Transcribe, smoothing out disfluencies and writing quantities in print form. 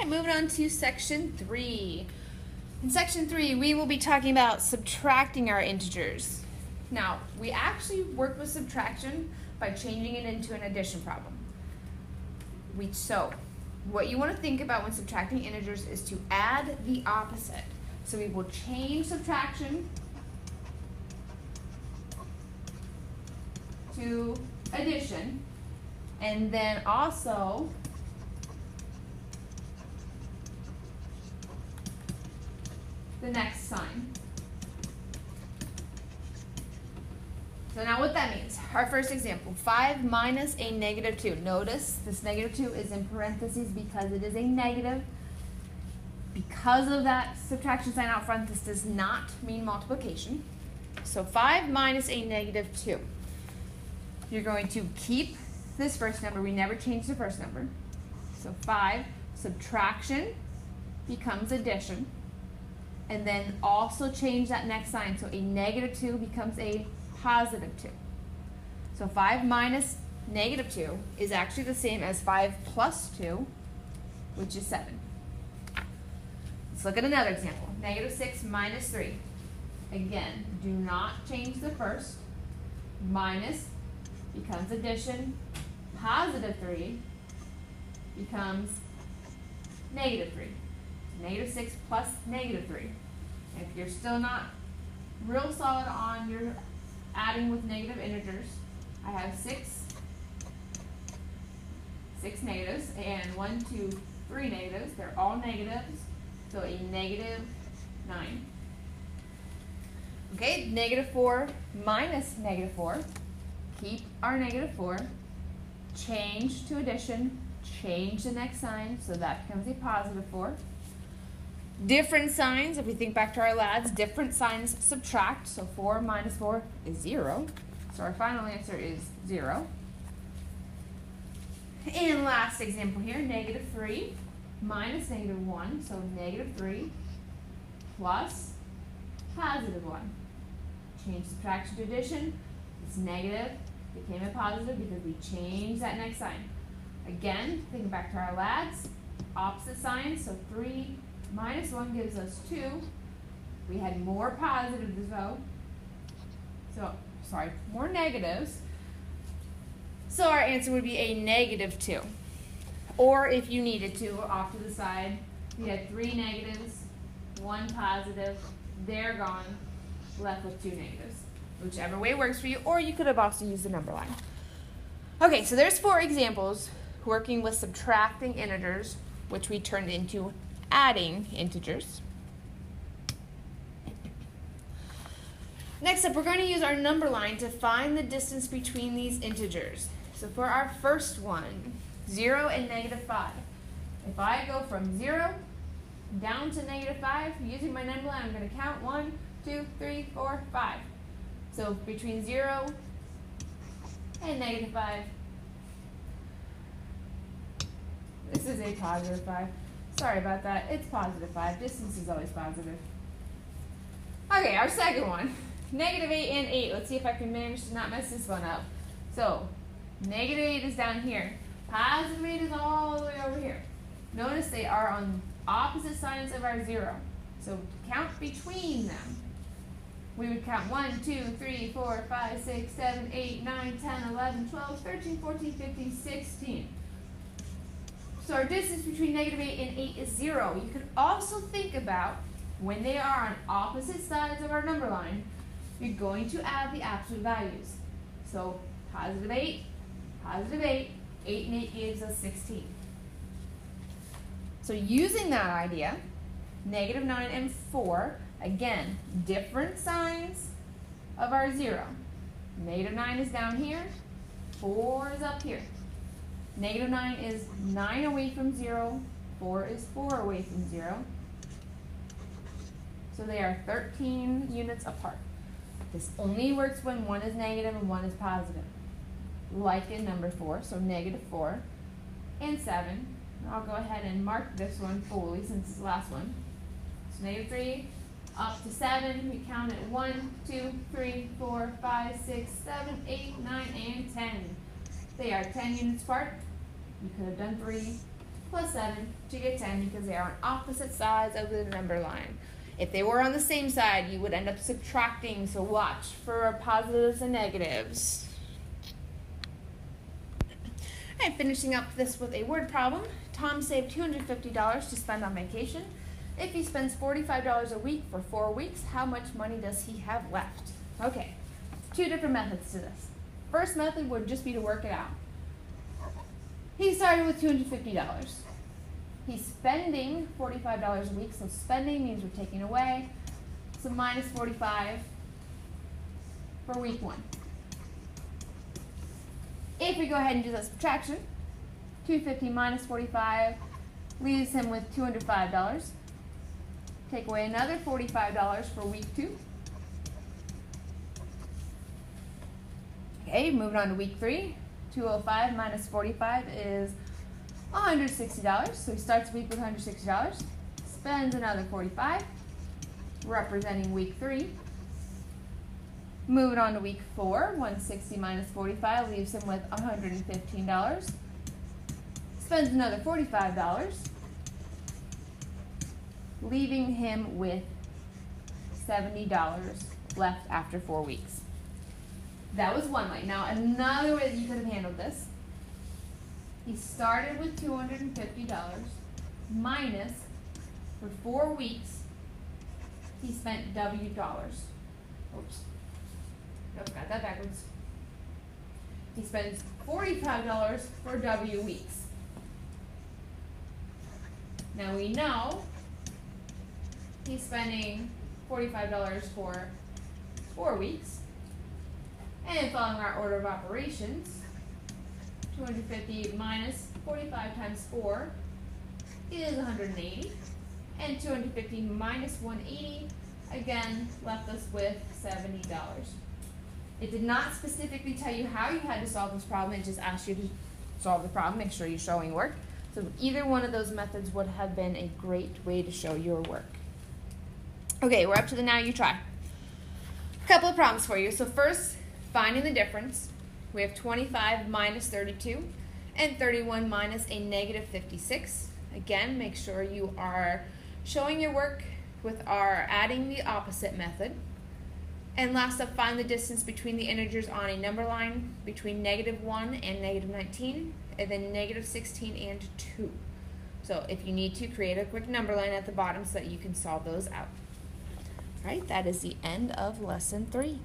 right, moving on to section 3. In section 3, we will be talking about subtracting our integers. Now, we actually work with subtraction by changing it into an addition problem. So, what you want to think about when subtracting integers is to add the opposite. So we will change subtraction to addition, and then also the next sign. So now what that means, our first example, 5 minus a negative 2. Notice this negative 2 is in parentheses because it is a negative. Because of that subtraction sign out front, this does not mean multiplication. So 5 minus a negative 2. You're going to keep this first number. We never change the first number. So 5, subtraction becomes addition. And then also change that next sign. So a negative 2 becomes a positive 2. So 5 minus negative 2 is actually the same as 5 plus 2, which is 7. Let's look at another example. Negative 6 minus 3. Again, do not change the first. Minus becomes addition. Positive 3 becomes negative 3. Negative 6 plus negative 3. If you're still not real solid on your adding with negative integers, I have 6 negatives, and 1, 2, 3 negatives. They're all negatives, so a negative 9. Okay, negative 4 minus negative 4. Keep our negative 4. Change to addition. Change the next sign, so that becomes a positive 4. Different signs, if we think back to our lads, different signs subtract. So 4 minus 4 is 0. So our final answer is 0. And last example here, negative 3 minus negative 1. So negative 3 plus positive 1. Change subtraction to addition. It's negative, became a positive because we changed that next sign. Again, thinking back to our lads, opposite signs. So 3 minus 1 gives us 2. We had more positives though. More negatives. So our answer would be a negative 2. Or if you needed to, off to the side, we had 3 negatives, 1 positive, they're gone, left with 2 negatives. Whichever way works for you, or you could have also used the number line. Okay, so there's 4 examples working with subtracting integers, which we turned into adding integers. Next up, we're going to use our number line to find the distance between these integers. So for our first one, 0 and negative 5. If I go from 0 down to negative 5, using my number line, I'm going to count 1, 2, 3, 4, 5. So between 0 and negative 5, this is a positive 5. Sorry about that. It's positive 5. Distance is always positive. Okay, our second one. Negative 8 and 8. Let's see if I can manage to not mess this one up. So, negative 8 is down here. Positive 8 is all the way over here. Notice they are on opposite sides of our 0. So, count between them. We would count 1, 2, 3, 4, 5, 6, 7, 8, 9, 10, 11, 12, 13, 14, 15, 16. So our distance between negative 8 and 8 is 0. You could also think about when they are on opposite sides of our number line, you're going to add the absolute values. So positive 8, 8 and 8 gives us 16. So using that idea, negative 9 and 4, again, different signs of our 0. Negative 9 is down here, 4 is up here. Negative 9 is 9 away from 0, 4 is 4 away from 0. So they are 13 units apart. This only works when one is negative and one is positive. Like in number 4, so negative 4 and 7. I'll go ahead and mark this one fully since it's the last one. So negative 3 up to 7. We count it 1, 2, 3, 4, 5, 6, 7, 8, 9, and 10. They are 10 units apart. You could have done 3 plus 7 to get 10 because they are on opposite sides of the number line. If they were on the same side, you would end up subtracting, so watch for positives and negatives. And finishing up this with a word problem. Tom saved $250 to spend on vacation. If he spends $45 a week for 4 weeks, how much money does he have left? Okay, 2 different methods to this. First method would just be to work it out. He started with $250. He's spending $45 a week, so spending means we're taking away. So minus 45 for week 1. If we go ahead and do that subtraction, 250 minus 45 leaves him with $205. Take away another $45 for week 2. Okay, moving on to week 3. 205 minus 45 is $160. So he starts the week with $160, spends another 45, representing week 3. Moving on to week 4, 160 minus 45 leaves him with $115. Spends another $45, leaving him with $70 left after 4 weeks. That was one way. Now another way that you could have handled this. He started with $250 minus, for 4 weeks, he spent W dollars. Oops. Nope, got that backwards. He spends $45 for W weeks. Now we know he's spending $45 for 4 weeks. And following our order of operations, 250 minus 45 times 4 is 180. And 250 minus 180, again, left us with $70. It did not specifically tell you how you had to solve this problem. It just asked you to solve the problem, make sure you're showing work. So either one of those methods would have been a great way to show your work. Okay, we're up to the now you try. A couple of problems for you. So first, finding the difference. We have 25 minus 32 and 31 minus a negative 56. Again, make sure you are showing your work with our adding the opposite method. And last up, find the distance between the integers on a number line between negative 1 and negative 19, and then negative 16 and 2. So if you need to, create a quick number line at the bottom so that you can solve those out. All right, that is the end of lesson 3.